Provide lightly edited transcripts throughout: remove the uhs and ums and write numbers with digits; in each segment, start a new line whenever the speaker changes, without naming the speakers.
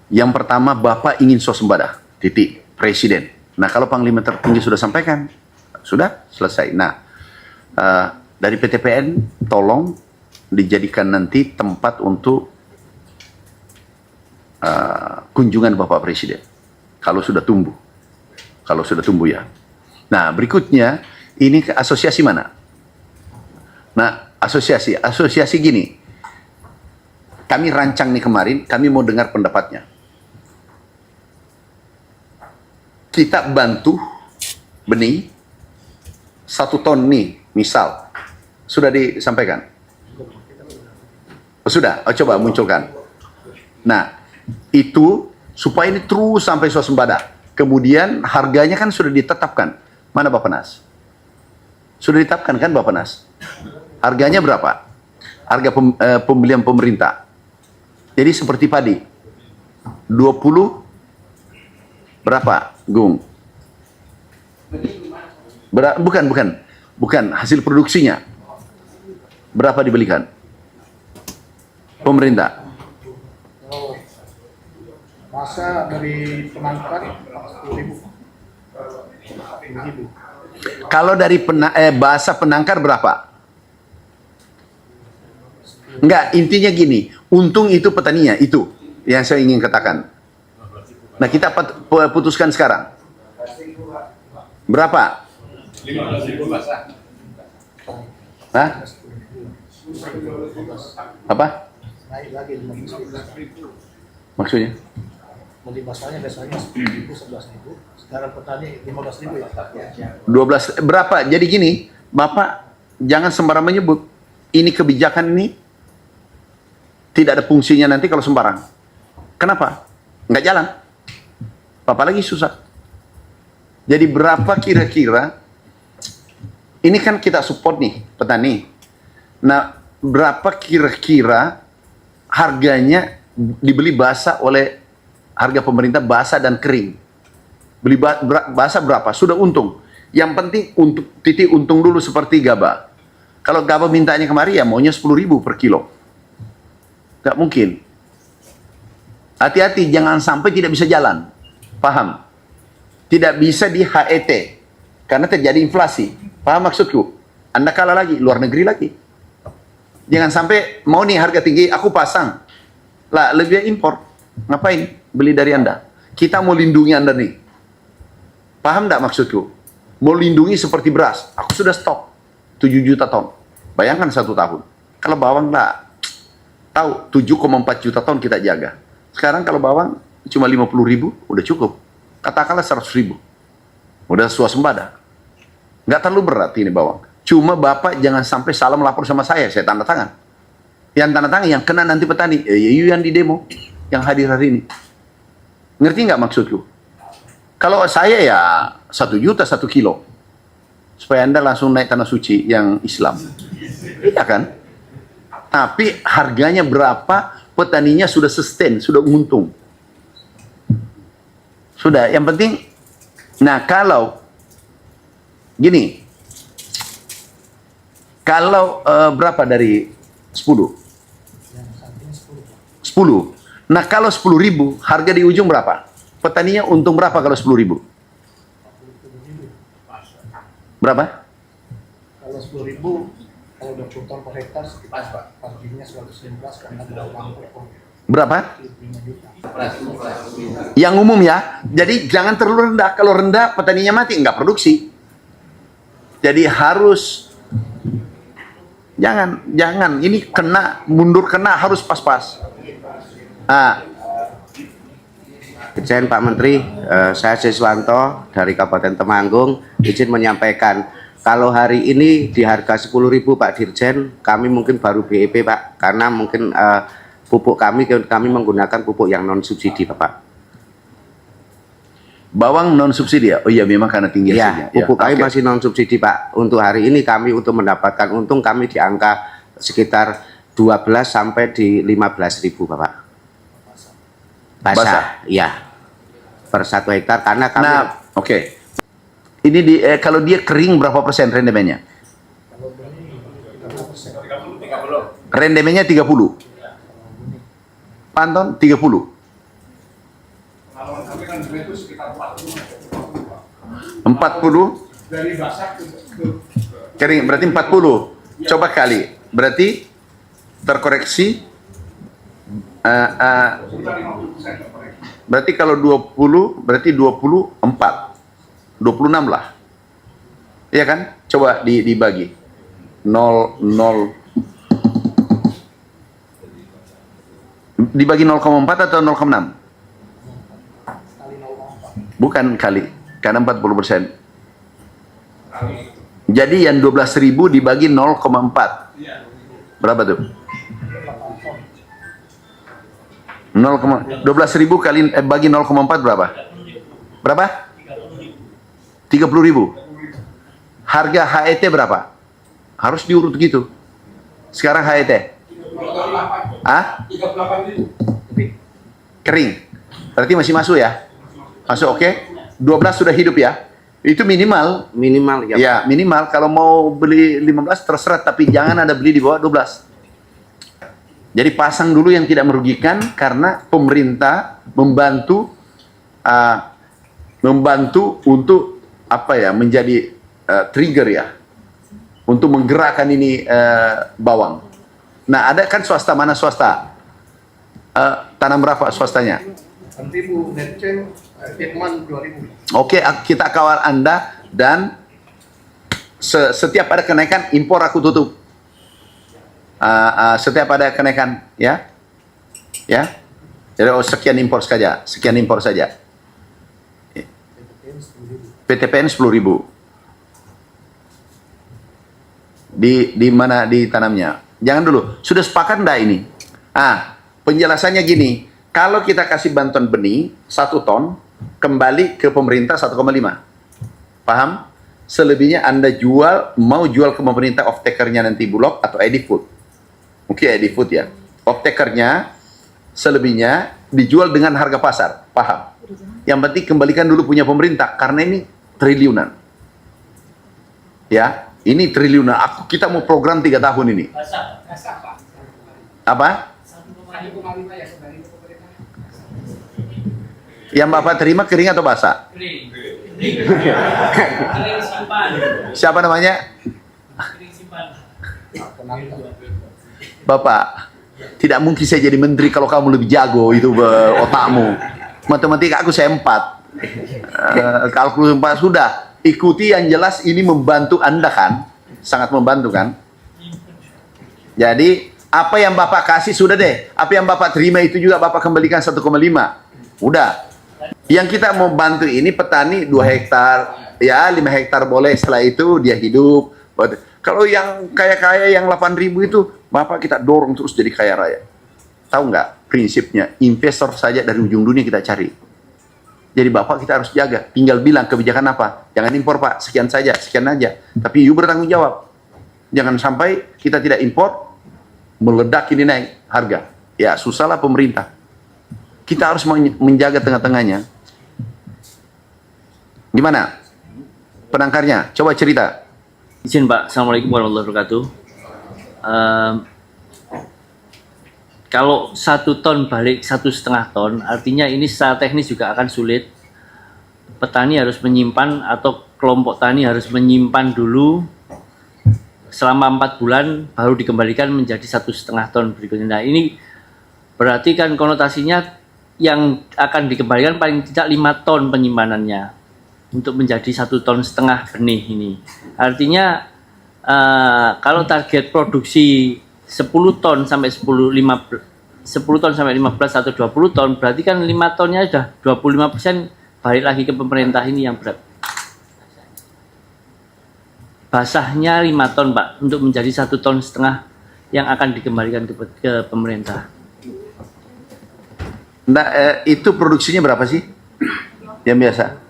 Yang pertama, Bapak ingin swasembada, titik, Presiden. Nah, kalau Panglima tertinggi sudah sampaikan, sudah selesai. Nah, dari PTPN, tolong dijadikan nanti tempat untuk kunjungan Bapak Presiden. Kalau sudah tumbuh. Kalau sudah tumbuh ya. Nah, berikutnya, ini ke asosiasi mana? Nah, asosiasi gini. Kami rancang nih kemarin, kami mau dengar pendapatnya. Kita bantu benih 1 ton nih, misal. Sudah disampaikan? Oh, sudah? Oh, coba munculkan. Nah, itu supaya ini terus sampai swasembada. Kemudian harganya kan sudah ditetapkan. Mana Bapak Nas? Sudah ditetapkan kan Bapak Nas? Harganya berapa? Harga pembelian pemerintah. Jadi seperti padi. 20 berapa, Gung? Bukan hasil produksinya. Berapa dibelikan? Pemerintah.
Masa dari penangkar 10.000.
Kalau dari bahasa penangkar berapa? Enggak, intinya gini, untung itu petaninya, itu yang saya ingin katakan. Nah, kita putuskan sekarang. Berapa?
15.000 basah.
Hah? Apa?
Naik lagi 15.000.
Maksudnya?
Beli basahnya biasanya 10.000, 11.000. Sekarang petani 15.000 ya.
12 berapa? Jadi gini, Bapak jangan sembarang menyebut. Ini kebijakan ini tidak ada fungsinya nanti kalau sembarang. Kenapa? Nggak jalan. Bapak lagi susah. Jadi berapa kira-kira? Ini kan kita support nih petani. Nah, berapa kira-kira harganya dibeli basah oleh harga pemerintah basah dan kering? Beli basah berapa? Sudah untung. Yang penting untuk titik untung dulu seperti gabah. Kalau gabah mintanya kemari ya maunya 10.000 per kilo. Gak mungkin. Hati-hati jangan sampai tidak bisa jalan. Paham? Tidak bisa di HET karena terjadi inflasi. Paham maksudku? Anda kalah lagi, luar negeri lagi. Jangan sampai mau nih harga tinggi aku pasang. Lah lebih impor. Ngapain beli dari Anda? Kita mau lindungi Anda nih. Paham enggak maksudku? Mau lindungi seperti beras. Aku sudah stok 7 juta ton. Bayangkan 1 tahun. Kalau bawang enggak tahu 7,4 juta ton kita jaga. Sekarang kalau bawang cuma 50.000 udah cukup. Katakanlah 100.000. Udah swasembada. Nggak terlalu berat ini bawang. Cuma Bapak jangan sampai salah melapor sama saya tanda tangan. Yang tanda tangan yang kena nanti petani. Yang di demo, yang hadir hari ini. Ngerti nggak maksudku? Kalau saya ya 1 juta 1 kilo. Supaya Anda langsung naik tanah suci yang Islam. Iya kan? Tapi harganya berapa, petaninya sudah sustain, sudah untung. Sudah, yang penting, nah kalau gini, kalau berapa dari 10? 10. Nah kalau 10.000, harga di ujung berapa? Petaninya untung berapa kalau 10.000? Berapa?
Kalau 10.000, kalau 20 ton per hektar sekitar harganya 115 karena bawang
Berapa?
5 juta.
Yang umum ya. Jadi jangan terlalu rendah. Kalau rendah petaninya mati, nggak produksi. Jadi harus jangan ini kena mundur kena harus pas-pas.
Dirjen Pak Menteri, saya Siswanto dari Kabupaten Temanggung izin menyampaikan kalau hari ini di harga 10.000 Pak Dirjen, kami mungkin baru BEP Pak, karena mungkin pupuk kami menggunakan pupuk yang non subsidi Bapak.
Bawang non subsidi ya? Oh iya memang karena tinggi
ya, pupuk kami masih non subsidi Pak. Untuk hari ini kami untuk mendapatkan untung kami di angka sekitar 12 sampai di 15.000 Bapak. Basah. Ya. Per 1 hektar karena kami.
Nah, oke. Ini kalau dia kering berapa persen rendemennya?
Kalau benih 30%.
Rendemennya 30. Panton 30.
itu sekitar 40.
40
Dari basah ke
kering berarti 40. Coba kali. Berarti terkoreksi
sekitar 50% terkoreksi.
berarti kalau 20 berarti 24. 26 lah. Iya kan? Coba dibagi. 0 dibagi 0,4 atau 0,6?
Kali 0,4.
Bukan kali, karena 40%. Jadi yang 12.000 dibagi 0,4.
Iya.
Berapa tuh?
8 ton.
12.000 kali bagi 0,4 berapa? Berapa? 30.000. Harga HET berapa? Harus diurut gitu. Sekarang HET.
38.
Ah?
38 itu.
Kering. Berarti masih masuk ya? Masuk, oke? 12 sudah hidup ya? Itu minimal.
Minimal ya.
Ya, minimal. Kalau mau beli 15 terserah, tapi jangan ada beli di bawah 12. Jadi pasang dulu yang tidak merugikan karena pemerintah membantu untuk apa ya, menjadi trigger ya, untuk menggerakkan ini bawang. Nah, ada kan swasta, mana swasta? Tanam berapa swastanya?
Nanti Bu Netcen, Hitman 2000.
Oke, kita kawal Anda dan setiap ada kenaikan impor aku tutup. Setiap ada kenaikan, ya. Jadi sekian impor saja,
PTPN 10.000.
PTPN 10.000. Di mana ditanamnya? Jangan dulu. Sudah sepakat enggak ini? Penjelasannya gini. Kalau kita kasih bantuan benih 1 ton, kembali ke pemerintah 1,5. Paham? Selebihnya Anda mau jual ke pemerintah off-takernya nanti Bulog atau Edifood. Mungkin Edifood ya. Off-takernya, selebihnya dijual dengan harga pasar. Paham? Yang penting kembalikan dulu punya pemerintah, karena ini triliunan. Ya, ini triliunan. Kita mau program 3 tahun ini. Apa? Yang Bapak terima kering atau basah?
Kering. Kering simpan.
Siapa namanya?
Kering simpan.
Bapak, tidak mungkin saya jadi menteri kalau kamu lebih jago itu otakmu. Matematika aku saya 4. Kalkulus 4 sudah. Ikuti yang jelas, ini membantu Anda kan? Sangat membantu kan? Jadi, apa yang Bapak kasih sudah deh. Apa yang Bapak terima itu juga Bapak kembalikan 1,5. Udah. Yang kita mau bantu ini petani 2 hektar. Ya, 5 hektar boleh. Setelah itu dia hidup. Kalau yang kaya-kaya yang 8.000 itu, Bapak kita dorong terus jadi kaya raya. Tahu nggak prinsipnya? Investor saja dari ujung dunia kita cari. Jadi Bapak kita harus jaga. Tinggal bilang kebijakan apa. Jangan impor Pak, sekian saja, sekian aja. Tapi you bertanggung jawab. Jangan sampai kita tidak impor, meledak ini naik harga. Ya susahlah pemerintah. Kita harus menjaga tengah-tengahnya. Gimana? Penangkarnya, coba cerita.
Izin Pak, Assalamualaikum warahmatullahi wabarakatuh. Kalau 1 ton balik 1,5 ton, artinya ini secara teknis juga akan sulit. Petani harus menyimpan atau kelompok tani harus menyimpan dulu selama 4 bulan, baru dikembalikan menjadi 1,5 ton berikutnya. Nah ini berarti kan konotasinya yang akan dikembalikan paling tidak 5 ton penyimpanannya untuk menjadi 1,5 ton benih ini. Artinya kalau target produksi 10 ton sampai 10 ton sampai 15 atau 20 ton, berarti kan 5 tonnya sudah 25% balik lagi ke pemerintah ini yang berat. Basahnya 5 ton Pak, untuk menjadi 1,5 ton yang akan dikembalikan ke pemerintah.
Nah, itu produksinya berapa sih? Yang biasa?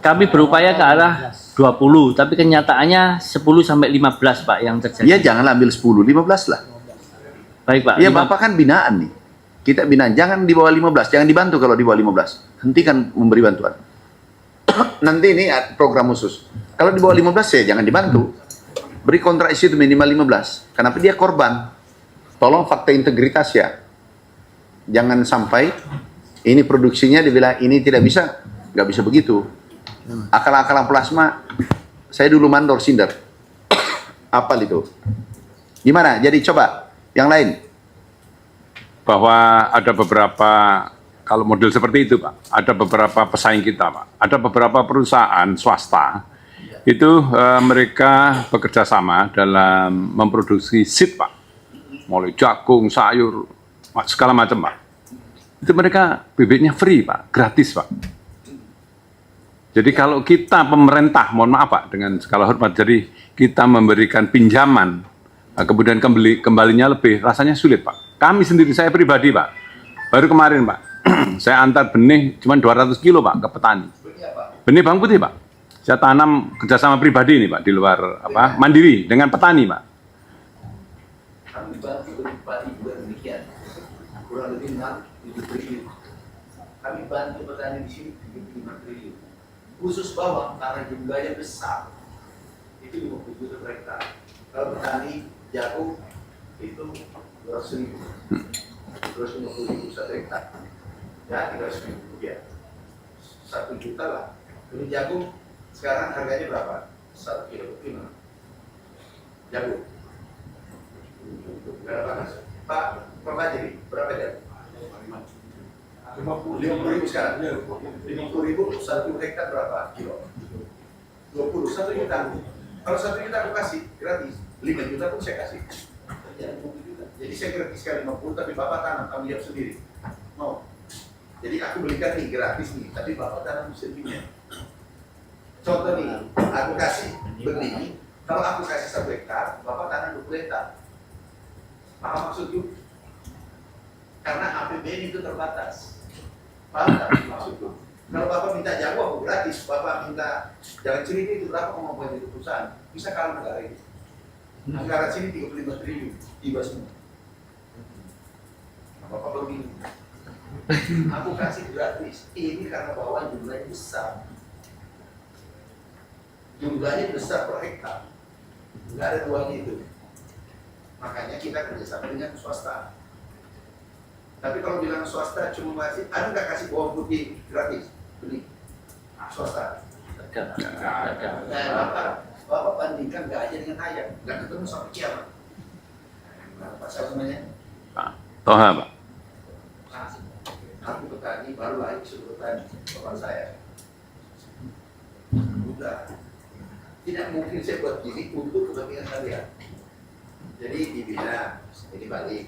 Kami berupaya ke arah 20, tapi kenyataannya 10 sampai 15 Pak yang terjadi.
Ya jangan ambil 10, 15 lah.
Baik Pak.
Ya Bapak kan binaan nih. Kita binaan, jangan di bawah 15, jangan dibantu kalau di bawah 15. Hentikan memberi bantuan. Nanti ini program khusus. Kalau di bawah 15 ya jangan dibantu. Beri kontrak isi itu minimal 15. Kenapa dia korban? Tolong fakta integritas ya. Jangan sampai Ini produksinya dibilang ini tidak bisa, nggak bisa begitu. Akal-akalan plasma, saya dulu mandor sinder. Apal itu. Gimana? Jadi coba yang lain.
Bahwa ada beberapa, kalau model seperti itu Pak, ada beberapa pesaing kita Pak, ada beberapa perusahaan swasta, itu mereka bekerja sama dalam memproduksi seed Pak, mulai jagung, sayur, segala macam Pak. Itu mereka bibitnya free Pak, gratis Pak. Jadi kalau kita pemerintah, mohon maaf Pak, dengan segala hormat, jadi kita memberikan pinjaman, kemudian kembalinya lebih, rasanya sulit Pak. Kami sendiri, saya pribadi Pak, baru kemarin Pak, saya antar benih cuma 200 kilo Pak ke petani. Benih bawang putih Pak. Saya tanam kerjasama pribadi ini Pak, di luar apa, mandiri dengan petani Pak.
Kami bantu bupati juga demikian, kurang lebih 7 triliun. Kami bantu petani di sini 75 triliun. Khusus bawang karena jumlahnya besar, itu 50 juta per hektar. Kalau petani jagung itu 200.000, 250.000 satu hektar, ya 300.000 rupiah, 1 juta lah. Kalau jagung sekarang harganya berapa? 1 kilo gimana? Jagung. Berapa? Pak Majiri, berapa jagung? 50.000 sekarang. 50.000 1 hektar berapa kilo? 20, 1 juta. Kalau 1 juta aku kasih gratis, 5 juta pun saya kasih. Jadi saya gratiskan 50, tapi Bapak tanam, kamu lihat sendiri. Mau. Jadi aku belikan nih gratis nih, tapi Bapak tanam sendirinya. Contoh nih, aku kasih benih, kalau aku kasih 1 hektar, Bapak tanam 20 hektar. Paham maksudku? Karena APBN itu terbatas. Paham tak maksudku? Kalau Bapak minta jago, aku gratis. Bapak minta jangan cerita itu berapa kemampuan itu perusahaan. Bisa kalah negara ini. Anggaran sini 35 triliun, tiba semua. Bapak baru bingung. Aku kasih gratis. Ini karena bawaan jumlahnya besar. Jumlahnya besar per hektar. Nggak ada uangnya itu. Makanya kita kerjasama dengan swasta. Tapi kalau bilang swasta cuma masih, ada nggak kasih bawang putih gratis? Beli. Swasta. Bapak bandingkan gajah dengan ayam, nggak ketemu sampai kiamat. Apa namanya?
Toha Pak.
Aku petani, baru lagi suruh petani, bapak saya. Udah. Tidak mungkin saya buat gini untuk kepentingan kalian. Jadi dibina, ini balik.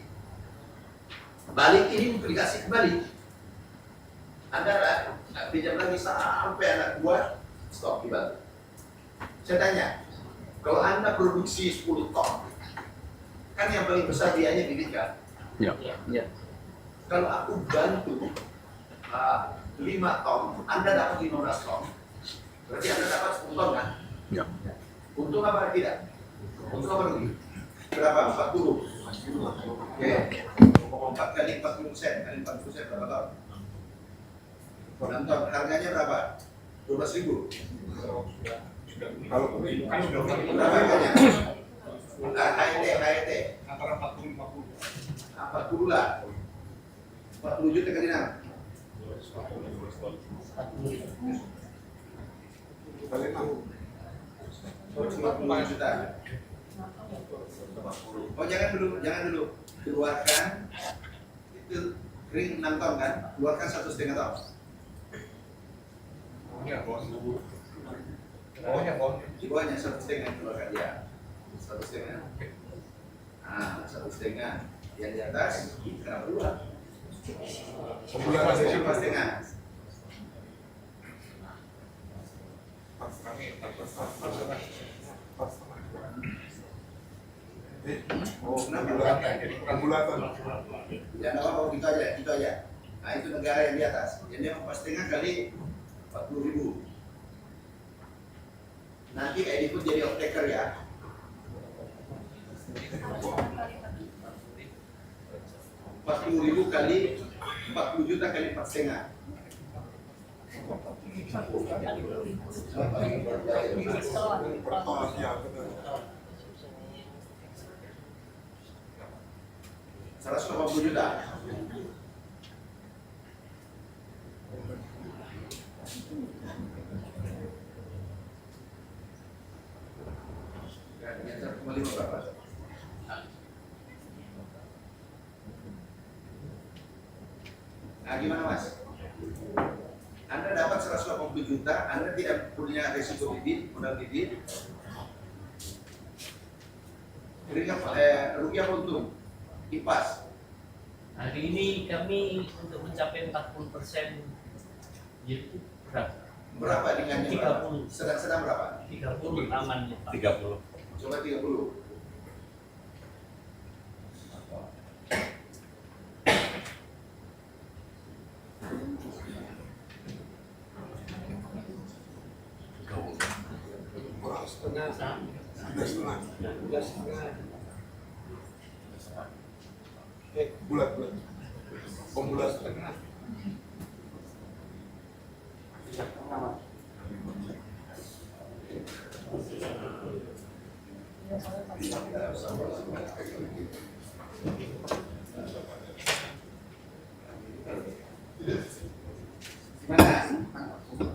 Balik ini dikasih kembali. Anda pinjam lagi sampai anak buah, stop dibantu. Saya tanya, kalau Anda produksi 10 ton, kan yang paling besar biayanya bibit kan?
Ya.
Ya.
Kalau aku bantu 5 ton, Anda dapat 15 ton, berarti Anda dapat 10 ton kan?
Ya.
Untung apa tidak? Untung apa rugi? Berapa? 40. Oke. 4 kali 40%, kali 40% berapa ton? 6 ton. Harganya berapa? 12.000.
Kalau kan sudah
Berapa harganya? HET.
antara 40-50.
40 lah. 40 juta kali 6.
Kali 6.
50 juta. Oh jangan dulu. Keluarkan itu ring 6 ton kan? Keluarkan 1,5 ton.
Bawahnya bos. Bawahnya bos.
Di bawahnya 1,5 keluarkan ya. 1,5. Ah, 1,5. Yang di atas kenapa 2?
Sebulan aja sih
1,5.
Oh, 6 bulan. Jadi kurang bulatan.
Ya nggak apa-apa, gitu aja. Nah itu negara yang di atas. Jadi 4,5 kali 40.000. Nanti kayak pun jadi off-taker ya. 40.000 kali 40 juta kali 4,5. Juta. Nah, gimana Mas? Anda dapat 180 juta, Anda tidak punya resiko bibit, modal bibit. Rugi apa untung? Kipas.
Hari ini kami untuk mencapai 40% yaitu berapa?
Berapa dengannya?
30.
Sedang berapa?
30 amannya Pak.
30.
Coba 30.
Bulat. Bulat setengah.
Gimana?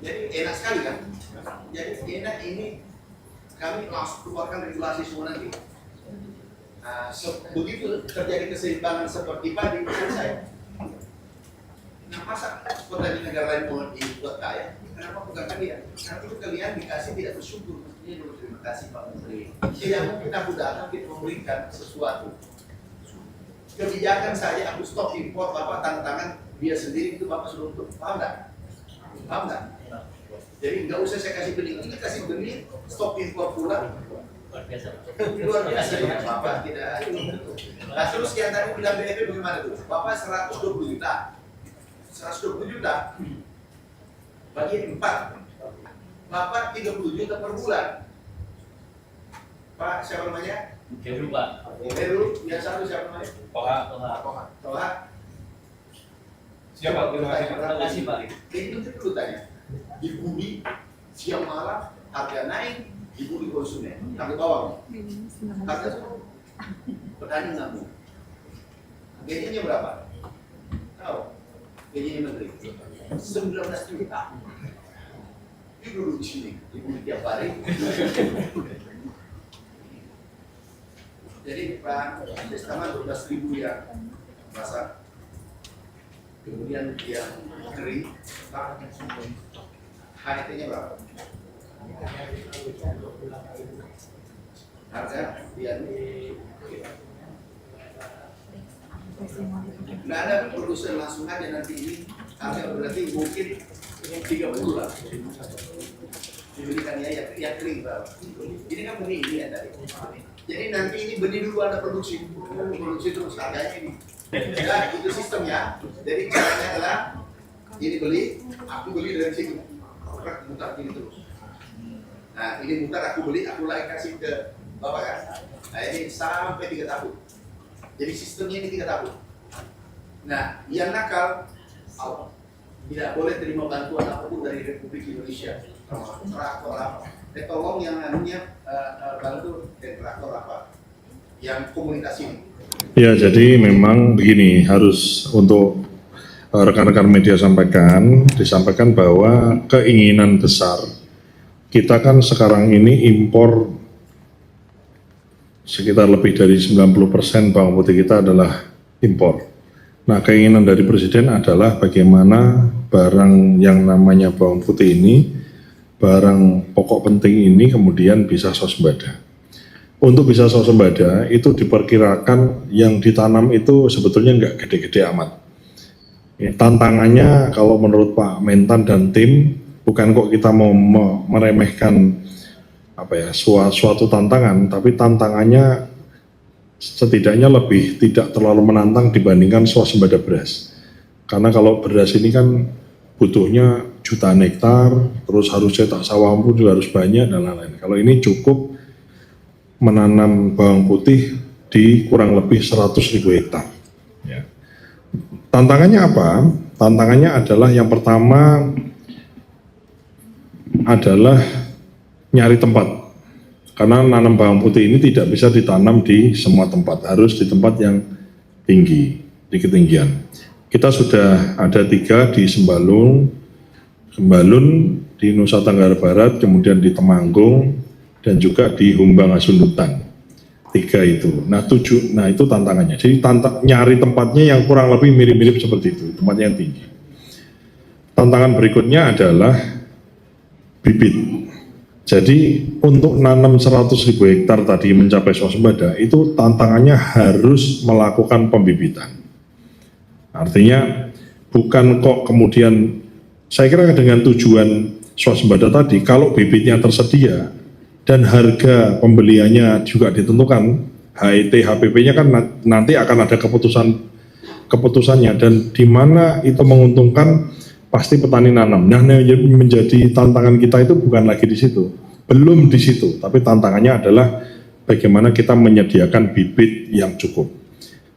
Jadi enak sekali kan? Jadi enak ini kami langsung keluarkan regulasi semua nanti. Nah, begitu terjadi keseimbangan seperti padi, selesai. Nah, masa petani negara lain mau dibuat kaya? Kenapa bukan kalian? Karena itu kalian dikasih tidak bersyukur. Mestinya dulu terima kasih Pak Menteri. Tidak mungkin aku datang kita memberikan sesuatu. Kebijakan saja aku stop impor, Bapak tantangan dia sendiri itu Bapak sudah untuk paham nggak? Paham nggak? Jadi nggak usah saya kasih benih, ini kasih benih, stop impor pula.
Luar biasa.
Luar biasa ya Bapak tidak. Nah terus yang tadi bilang BEP bagaimana tuh? Bapak 120 juta. 120 juta bagi 4. Bapak 30 juta per bulan. Pak siapa namanya?
Heru Pak.
Heru, yang satu siapa namanya? Toha.
Siapa?
Terima kasih Pak.
Itu dulu tanya. Di bumi siang malam harga naik, di bumi konsumen harga bawang. Harga turun. Petani ngamuk. Gajinya berapa? Tahu? Gajinya menteri 19 juta. Dia duduk di sini, di bumi tiap hari. Jadi Pak, sama 12.000 yang basah. Kemudian yang kering, Pak, HET-nya berapa? Harga dia nggak ada produsen langsung aja nanti ini harga berarti mungkin 30 lah dibelikan ya kering berapa? Ini kan benih ini ya tadi. Jadi nanti ini benih dulu ada produksi terus harganya ini. Nah, itu sistemnya. Jadi caranya adalah ini beli, aku beli dari sini, mutar gini terus. Nah ini mutar aku beli, aku lagi kasih ke Bapak kan. Nah ini sampai 3 tahun. Jadi sistemnya ini 3 tahun. Nah yang nakal tidak boleh terima bantuan apapun dari Republik Indonesia. Traktor apa? Tolong yang anunya bantu traktor apa? Yang komunitas ini.
Ya, jadi memang begini, harus untuk rekan-rekan media disampaikan bahwa keinginan besar kita kan sekarang ini impor sekitar lebih dari 90% bawang putih kita adalah impor. Nah, keinginan dari Presiden adalah bagaimana barang yang namanya bawang putih ini, barang pokok penting ini kemudian bisa swasembada. Untuk bisa swasembada itu diperkirakan yang ditanam itu sebetulnya nggak gede-gede amat. Ya, tantangannya kalau menurut Pak Mentan dan tim, bukan kok kita mau meremehkan suatu tantangan, tapi tantangannya setidaknya lebih tidak terlalu menantang dibandingkan swasembada beras. Karena kalau beras ini kan butuhnya jutaan hektar, terus harus cetak sawah pun juga harus banyak dan lain-lain. Kalau ini cukup menanam bawang putih di kurang lebih 100.000 hektar. Ya. Tantangannya apa? Tantangannya adalah yang pertama adalah nyari tempat. Karena nanam bawang putih ini tidak bisa ditanam di semua tempat, harus di tempat yang tinggi, di ketinggian. Kita sudah ada 3 di Sembalun di Nusa Tenggara Barat, kemudian di Temanggung, dan juga di Humbang Asundutan. Tiga itu. Nah itu tantangannya. Jadi nyari tempatnya yang kurang lebih mirip-mirip seperti itu, tempatnya yang tinggi. Tantangan berikutnya adalah bibit. Jadi untuk nanam 100.000 hektar tadi mencapai swasembada itu tantangannya harus melakukan pembibitan. Artinya bukan kok kemudian, saya kira dengan tujuan swasembada tadi, kalau bibitnya tersedia dan harga pembeliannya juga ditentukan, HET, HPP-nya kan nanti akan ada keputusannya, dan di mana itu menguntungkan pasti petani nanam. Nah, yang menjadi tantangan kita itu bukan lagi di situ, belum di situ, tapi tantangannya adalah bagaimana kita menyediakan bibit yang cukup.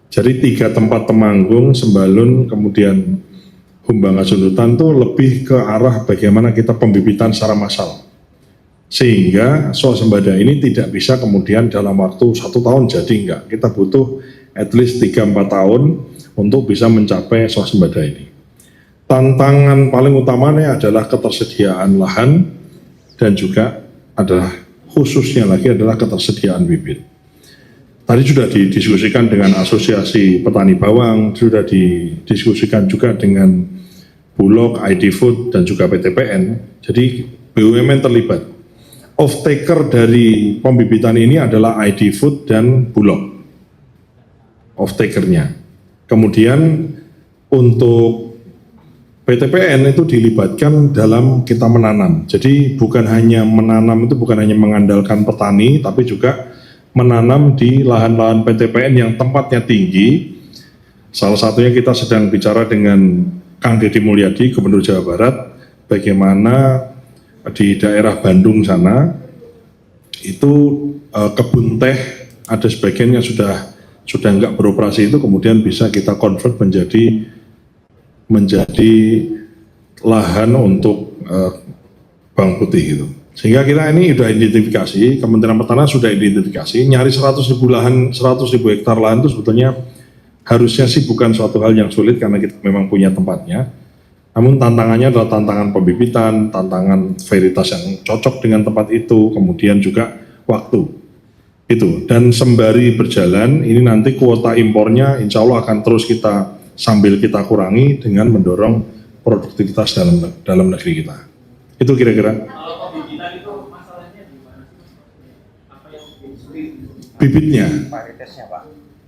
Jadi 3 tempat Temanggung, Sembalun, kemudian Humbangan Sundutan itu lebih ke arah bagaimana kita pembibitan secara massal. Sehingga swasembada ini tidak bisa kemudian dalam waktu 1 tahun jadi enggak. Kita butuh at least 3-4 tahun untuk bisa mencapai swasembada ini. Tantangan paling utamanya adalah ketersediaan lahan dan juga adalah khususnya lagi adalah ketersediaan bibit. Tadi sudah didiskusikan dengan Asosiasi Petani Bawang, sudah didiskusikan juga dengan Bulog, ID Food, dan juga PTPN. Jadi BUMN terlibat. Off-taker dari pembibitan ini adalah ID Food dan Bulog. Off-takernya. Kemudian untuk PTPN itu dilibatkan dalam kita menanam. Jadi bukan hanya menanam itu bukan hanya mengandalkan petani, tapi juga menanam di lahan-lahan PTPN yang tempatnya tinggi. Salah satunya kita sedang bicara dengan Kang Deddy Mulyadi, Gubernur Jawa Barat, bagaimana di daerah Bandung sana itu kebun teh ada sebagian yang sudah enggak beroperasi, itu kemudian bisa kita convert menjadi lahan untuk bawang putih gitu. Sehingga kita ini sudah identifikasi, Kementerian Pertanian sudah identifikasi, nyari 100.000 hektar lahan itu sebetulnya harusnya sih bukan suatu hal yang sulit karena kita memang punya tempatnya. Namun tantangannya adalah tantangan pembibitan, tantangan varietas yang cocok dengan tempat itu, kemudian juga waktu. Itu. Dan sembari berjalan, ini nanti kuota impornya insya Allah akan terus sambil kita kurangi dengan mendorong produktivitas dalam negeri kita. Itu kira-kira.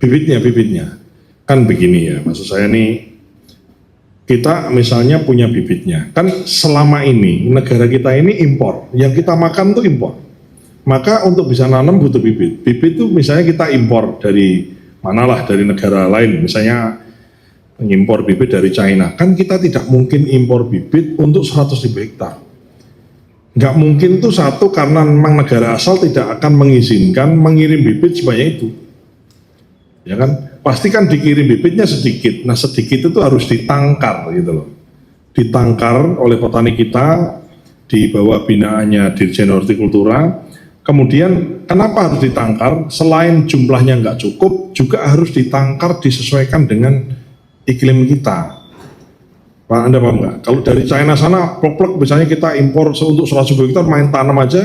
Bibitnya. Kan begini ya, maksud saya nih, kita misalnya punya bibitnya. Kan selama ini negara kita ini impor, yang kita makan tuh impor. Maka untuk bisa nanam butuh bibit. Bibit itu misalnya kita impor dari manalah, dari negara lain, misalnya mengimpor bibit dari China. Kan kita tidak mungkin impor bibit untuk 100.000 hektar. Nggak mungkin tuh satu, karena memang negara asal tidak akan mengizinkan mengirim bibit sebanyak itu. Ya kan? Pasti kan dikirim bibitnya sedikit. Nah sedikit itu harus ditangkar gitu loh. Ditangkar oleh petani kita di bawah binaannya Dirjen Hortikultura. Kemudian kenapa harus ditangkar? Selain jumlahnya nggak cukup, juga harus ditangkar disesuaikan dengan iklim kita. Pak, Anda paham nggak? Kalau dari China sana, plek-plek misalnya kita impor untuk 100.000 hektar, main tanam aja,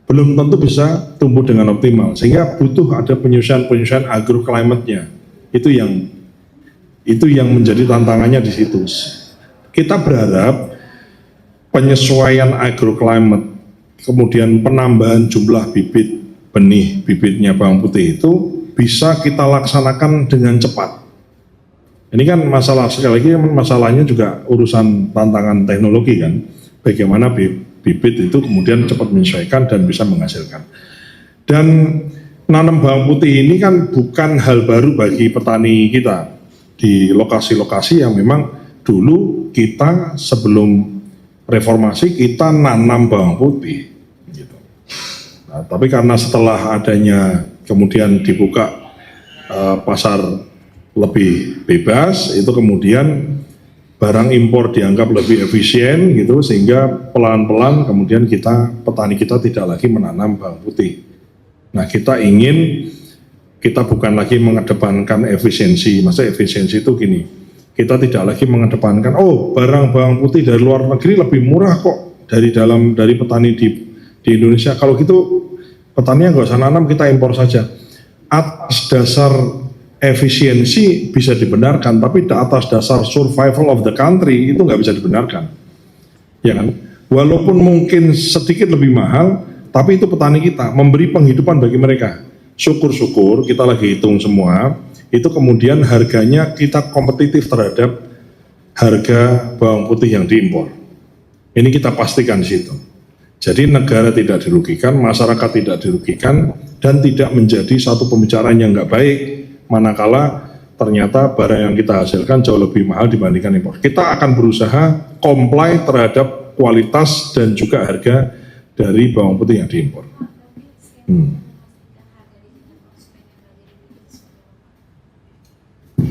belum tentu bisa tumbuh dengan optimal. Sehingga butuh ada penyusuan agroclimate-nya. Itu yang menjadi tantangannya di situ. Kita berharap penyesuaian agroclimate, kemudian penambahan jumlah benih bibitnya bawang putih itu bisa kita laksanakan dengan cepat. Ini kan masalah, sekali lagi masalahnya juga urusan tantangan teknologi kan. Bagaimana bibit itu kemudian cepat menyesuaikan dan bisa menghasilkan. Dan nanam bawang putih ini kan bukan hal baru bagi petani kita. Di lokasi-lokasi yang memang dulu kita sebelum reformasi kita nanam bawang putih. Gitu. Nah, tapi karena setelah adanya kemudian dibuka pasar lebih bebas, itu kemudian barang impor dianggap lebih efisien gitu, sehingga pelan-pelan kemudian petani kita tidak lagi menanam bawang putih. Nah kita bukan lagi mengedepankan efisiensi. Maksudnya efisiensi itu gini, kita tidak lagi mengedepankan barang bawang putih dari luar negeri lebih murah kok dari petani di Indonesia. Kalau gitu petani nggak usah nanam, kita impor saja. atas dasar efisiensi bisa dibenarkan, tapi atas dasar survival of the country itu nggak bisa dibenarkan, ya kan? Walaupun mungkin sedikit lebih mahal, tapi itu petani kita memberi penghidupan bagi mereka. Syukur-syukur kita lagi hitung semua, itu kemudian harganya kita kompetitif terhadap harga bawang putih yang diimpor. Ini kita pastikan di situ. Jadi negara tidak dirugikan, masyarakat tidak dirugikan, dan tidak menjadi satu pembicaraan yang nggak baik, manakala ternyata barang yang kita hasilkan jauh lebih mahal dibandingkan impor. Kita akan berusaha comply terhadap kualitas dan juga harga dari bawang putih yang diimpor.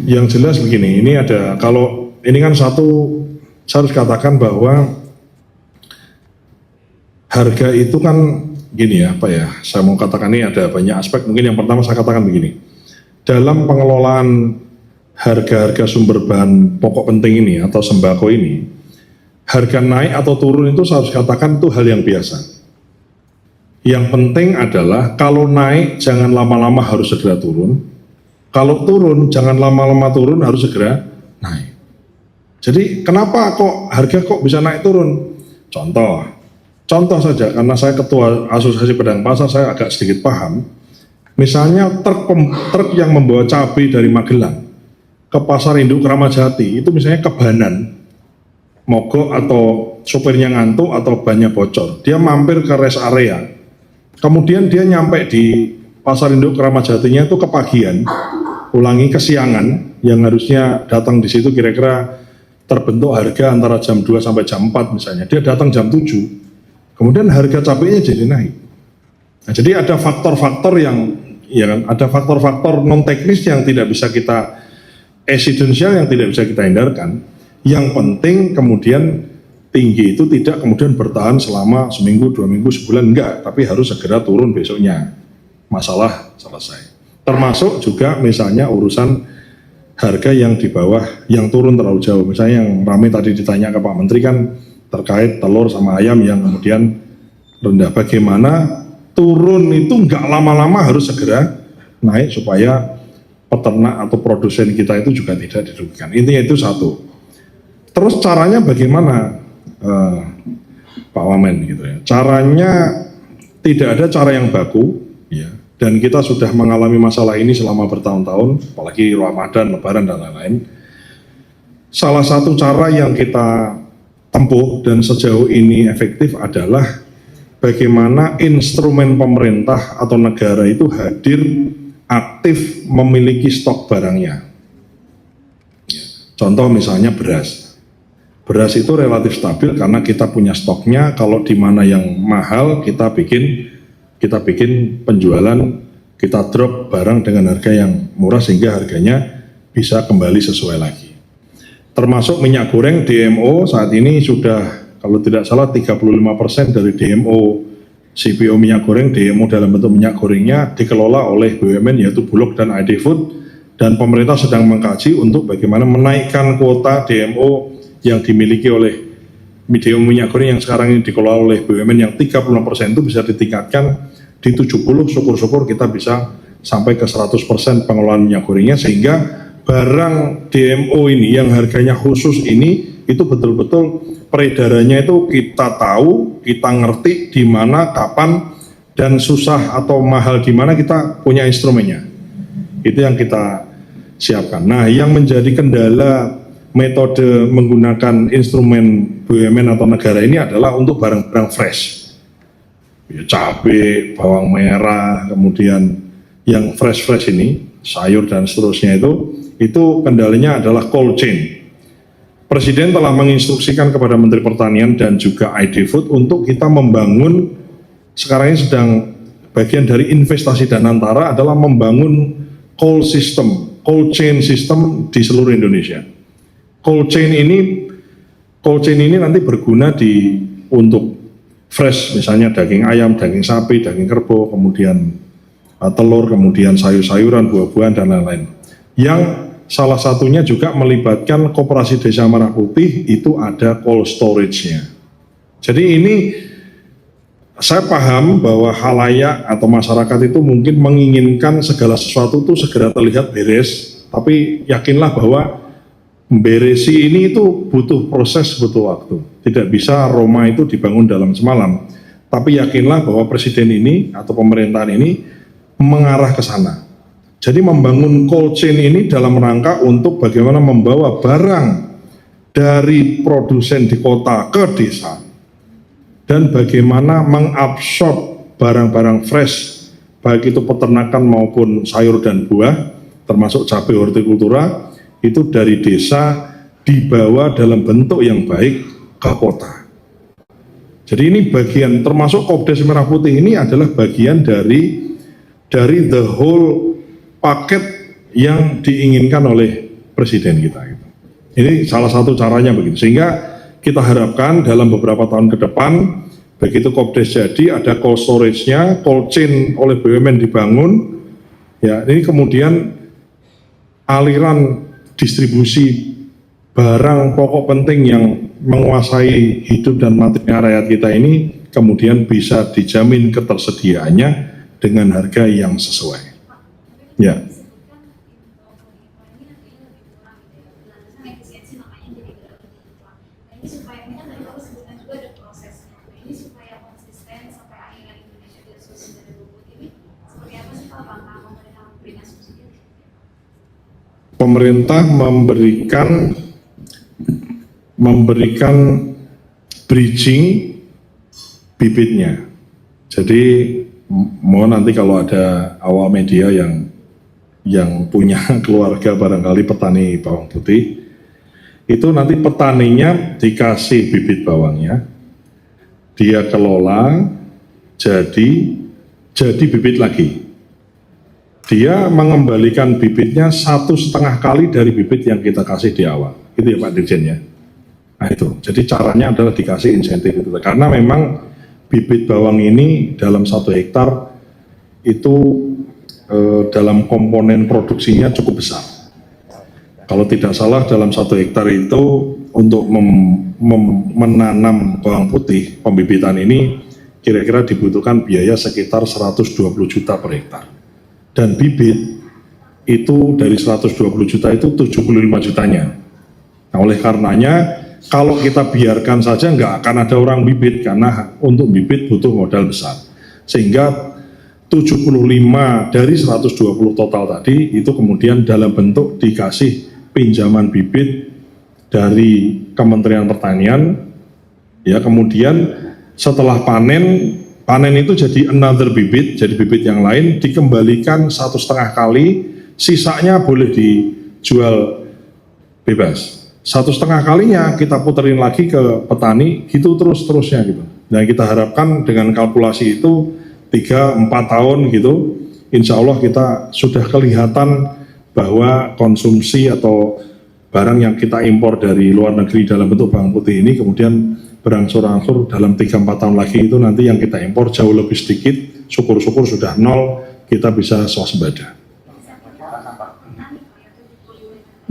Yang jelas begini, ini ada, kalau ini kan satu, saya harus katakan bahwa harga itu kan gini ya, apa ya, saya mau katakan ini ada banyak aspek. Mungkin yang pertama saya katakan begini, dalam pengelolaan harga-harga sumber bahan pokok penting ini atau sembako ini, harga naik atau turun itu saya harus katakan itu hal yang biasa. Yang penting adalah kalau naik jangan lama-lama harus segera turun, kalau turun jangan lama-lama turun harus segera naik. Jadi kenapa kok harga kok bisa naik turun? Contoh saja, karena saya ketua Asosiasi Pedagang Pasar, saya agak sedikit paham. Misalnya truk yang membawa cabai dari Magelang ke pasar induk Kramat Jati, itu misalnya kebanan, mogok atau sopirnya ngantuk atau bannya bocor, dia mampir ke rest area, kemudian dia nyampe di pasar induk Kramat Jatinya itu kepagian, ulangi kesiangan, yang harusnya datang di situ kira-kira terbentuk harga antara jam 2 sampai jam 4 misalnya, dia datang jam 7. Kemudian harga cabainya jadi naik. Nah, jadi ada faktor-faktor yang, ya kan, ada faktor-faktor non teknis yang tidak bisa kita, eksidensial yang tidak bisa kita hindarkan. Yang penting kemudian tinggi itu tidak kemudian bertahan selama seminggu, 2 minggu, sebulan, enggak, tapi harus segera turun besoknya. Masalah selesai. Termasuk juga misalnya urusan harga yang di bawah, yang turun terlalu jauh. Misalnya yang ramai tadi ditanya ke Pak Menteri kan, terkait telur sama ayam yang kemudian rendah, bagaimana turun itu nggak lama-lama harus segera naik supaya peternak atau produsen kita itu juga tidak dirugikan. Intinya itu satu. Terus caranya bagaimana, Pak Wamen gitu ya? Caranya tidak ada cara yang baku, ya. Dan kita sudah mengalami masalah ini selama bertahun-tahun, apalagi Ramadan, Lebaran dan lain-lain. Salah satu cara yang kita tempuh dan sejauh ini efektif adalah bagaimana instrumen pemerintah atau negara itu hadir aktif memiliki stok barangnya. Contoh misalnya beras. Beras itu relatif stabil karena kita punya stoknya. Kalau di mana yang mahal kita bikin penjualan, kita drop barang dengan harga yang murah sehingga harganya bisa kembali sesuai lagi. Termasuk minyak goreng DMO saat ini sudah, kalau tidak salah 35% dari DMO CPO minyak goreng, DMO dalam bentuk minyak gorengnya dikelola oleh BUMN yaitu Bulog dan ID Food, dan pemerintah sedang mengkaji untuk bagaimana menaikkan kuota DMO yang dimiliki oleh DMO minyak goreng yang sekarang ini dikelola oleh BUMN yang 36% itu bisa ditingkatkan di 70, syukur-syukur kita bisa sampai ke 100% pengelolaan minyak gorengnya, sehingga barang DMO ini yang harganya khusus ini itu betul-betul peredarannya itu kita tahu, kita ngerti di mana, kapan, dan susah atau mahal di mana kita punya instrumennya. Itu yang kita siapkan. Nah, yang menjadi kendala metode menggunakan instrumen BUMN atau negara ini adalah untuk barang-barang fresh. Ya, cabai, bawang merah, kemudian yang fresh-fresh ini, sayur dan seterusnya itu kendalanya adalah cold chain. Presiden telah menginstruksikan kepada Menteri Pertanian dan juga ID Food untuk kita membangun, sekarang ini sedang bagian dari investasi Danantara adalah membangun cold chain system di seluruh Indonesia. Cold chain ini nanti berguna untuk fresh, misalnya daging ayam, daging sapi, daging kerbau, kemudian telur, kemudian sayur-sayuran, buah-buahan dan lain-lain. Yang salah satunya juga melibatkan Koperasi Desa Merah Putih, itu ada cold storage-nya. Jadi ini saya paham bahwa halayak atau masyarakat itu mungkin menginginkan segala sesuatu itu segera terlihat beres, tapi yakinlah bahwa memberesi ini itu butuh proses, butuh waktu. Tidak bisa Roma itu dibangun dalam semalam. Tapi yakinlah bahwa presiden ini atau pemerintahan ini mengarah ke sana. Jadi membangun cold chain ini dalam rangka untuk bagaimana membawa barang dari produsen di kota ke desa. Dan bagaimana mengabsorb barang-barang fresh, baik itu peternakan maupun sayur dan buah, termasuk cabai hortikultura, itu dari desa dibawa dalam bentuk yang baik ke kota. Jadi ini bagian, termasuk Kopdes Merah Putih ini adalah bagian dari the whole paket yang diinginkan oleh presiden kita. Ini salah satu caranya begitu. Sehingga kita harapkan dalam beberapa tahun ke depan, begitu Kopdes jadi, ada cold storage-nya, cold chain oleh BUMN dibangun, ya ini kemudian aliran distribusi barang pokok penting yang menguasai hidup dan matinya rakyat kita ini kemudian bisa dijamin ketersediaannya dengan harga yang sesuai. Ya. Pemerintah memberikan bridging bibitnya. Jadi mohon nanti kalau ada awak media yang punya keluarga barangkali petani bawang putih, itu nanti petaninya dikasih bibit bawangnya, dia kelola jadi bibit lagi. Dia mengembalikan bibitnya 1,5 kali dari bibit yang kita kasih di awal. Itu ya Pak Dirjen ya. Nah itu, jadi caranya adalah dikasih insentif itu. Karena memang bibit bawang ini dalam 1 hektar itu dalam komponen produksinya cukup besar. Kalau tidak salah dalam 1 hektar itu untuk menanam bawang putih, pembibitan ini kira-kira dibutuhkan biaya sekitar 120 juta per hektar. Dan bibit itu dari 120 juta itu 75 jutanya. Nah oleh karenanya kalau kita biarkan saja nggak akan ada orang bibit karena untuk bibit butuh modal besar. Sehingga 75 dari 120 total tadi itu kemudian dalam bentuk dikasih pinjaman bibit dari Kementerian Pertanian. Ya kemudian setelah panen itu jadi another bibit, jadi bibit yang lain dikembalikan 1,5 kali, sisanya boleh dijual bebas. 1,5 kalinya kita puterin lagi ke petani, gitu terus-terusnya gitu. Dan kita harapkan dengan kalkulasi itu 3-4 tahun gitu, insya Allah kita sudah kelihatan bahwa konsumsi atau barang yang kita impor dari luar negeri dalam bentuk bawang putih ini kemudian berangsur-angsur dalam 3-4 tahun lagi itu nanti yang kita impor jauh lebih sedikit, syukur-syukur sudah 0, kita bisa swasembada.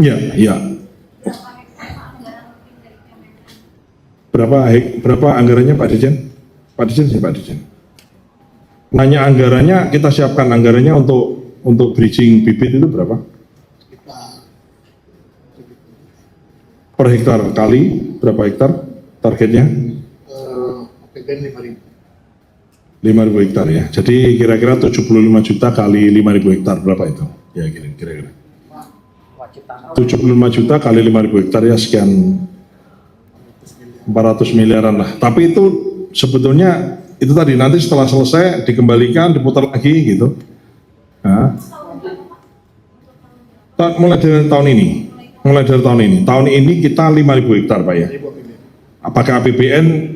Ya. Berapa anggarannya Pak Dirjen? Pak Dirjen. Nanya anggarannya, kita siapkan anggarannya untuk bridging bibit itu berapa? Per hektar kali, berapa hektar? Targetnya?
APBN 5.000.
5.000 hektar ya. Jadi kira-kira 75 juta kali 5.000 hektar berapa itu? Ya kira-kira. 75 juta kali 5.000 hektar ya sekian 400 miliaran lah. Tapi itu sebetulnya itu tadi nanti setelah selesai dikembalikan, diputar lagi gitu. Nah, mulai dari tahun ini. Tahun ini kita 5.000 hektar Pak ya. Pakai APBN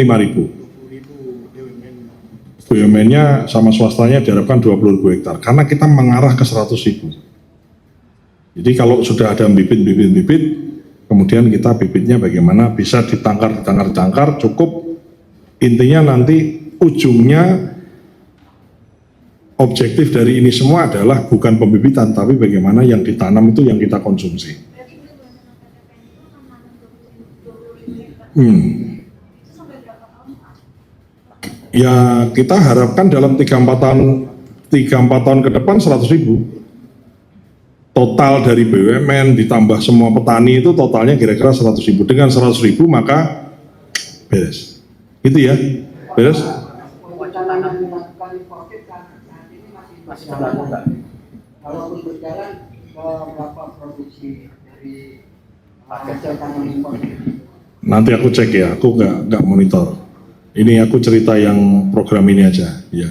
5.000. BUMN-nya sama swastanya diharapkan 20.000 hektar. Karena kita mengarah ke 100.000. Jadi kalau sudah ada bibit, kemudian kita bibitnya bagaimana bisa ditangkar cukup. Intinya nanti ujungnya objektif dari ini semua adalah bukan pembibitan, tapi bagaimana yang ditanam itu yang kita konsumsi. Ya kita harapkan dalam 3-4 tahun ke depan 100.000. Total dari BUMN ditambah semua petani itu totalnya kira-kira 100.000. Dengan 100.000 maka beres. Itu ya, beres.
Wacana yang dilakukan COVID kan saat ini masih dilakukan. Kalau terus berjalan berapa produksi dari hasil tanam impor?
Nanti aku cek ya, aku nggak monitor. Ini aku cerita yang program ini aja, ya.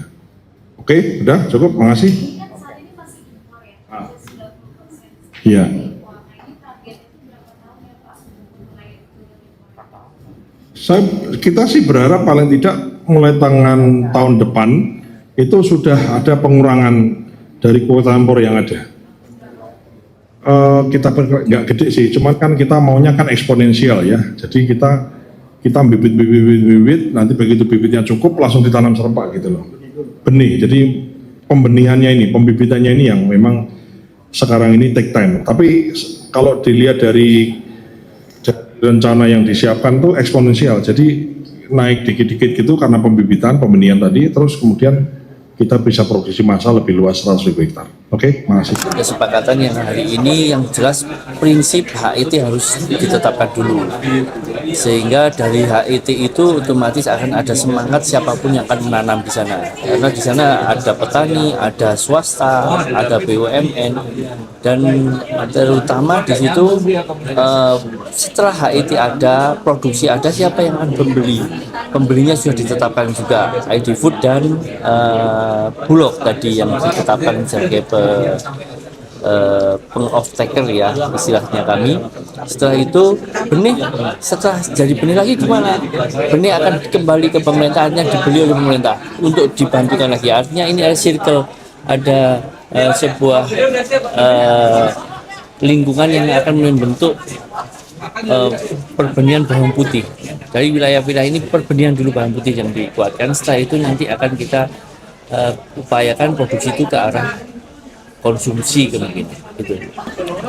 Oke, udah cukup, makasih.
Kan saat ini masih impor ya,
Ah.
90%.
Iya.
Impor. Nah, ini targetnya itu berapa tahun ya Pak sebelum mulai impor?
Kita sih berharap paling tidak mulai tahun depan itu sudah ada pengurangan dari kuota impor yang ada. Kita nggak gede sih, cuman kan kita maunya kan eksponensial ya. Jadi kita bibit, nanti begitu bibitnya cukup langsung ditanam serempak gitu loh. Benih, jadi pembibitannya ini yang memang sekarang ini take time. Tapi kalau dilihat dari rencana yang disiapkan tuh eksponensial, jadi naik dikit-dikit gitu karena pembibitan, pembenihan tadi, terus kemudian kita bisa produksi massal lebih luas 100.000 hektar. Oke, makasih.
Kesepakatan yang hari ini yang jelas prinsip HET harus ditetapkan dulu, sehingga dari HET itu otomatis akan ada semangat siapapun yang akan menanam di sana, karena di sana ada petani, ada swasta, ada BUMN, dan terutama di situ setelah HET ada, produksi ada, siapa yang akan membeli? Pembelinya sudah ditetapkan juga, ID Food dan Bulog tadi yang ditetapkan sebagai peng-off-taker ya istilahnya kami. Setelah itu benih, setelah jadi benih lagi gimana? Benih akan kembali ke pemerintahnya, dibeli oleh pemerintah untuk dibantukan lagi. Artinya ini ada circle, ada sebuah lingkungan yang akan membentuk perbenihan bawang putih. Dari wilayah-wilayah ini perbenihan dulu bawang putih yang dikuatkan. Setelah itu nanti akan kita upayakan produksi itu ke arah konsumsi kemungkinan gitu.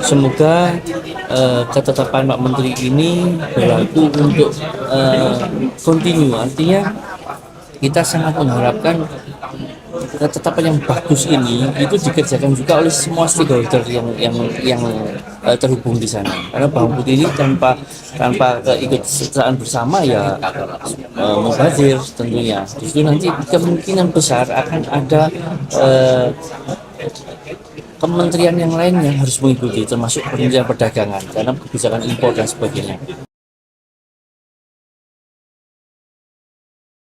Semoga ketetapan Pak Menteri ini berlaku untuk kontinu. Artinya kita sangat mengharapkan ketetapan yang bagus ini itu dikerjakan juga oleh semua stakeholder yang terhubung di sana. Karena bawang putih ini tanpa keikutsertaan bersama ya mubazir tentunya. Di situ nanti kemungkinan besar akan ada kementerian yang lain yang harus mengikuti, termasuk Kementerian Perdagangan karena kebijakan impor dan sebagainya.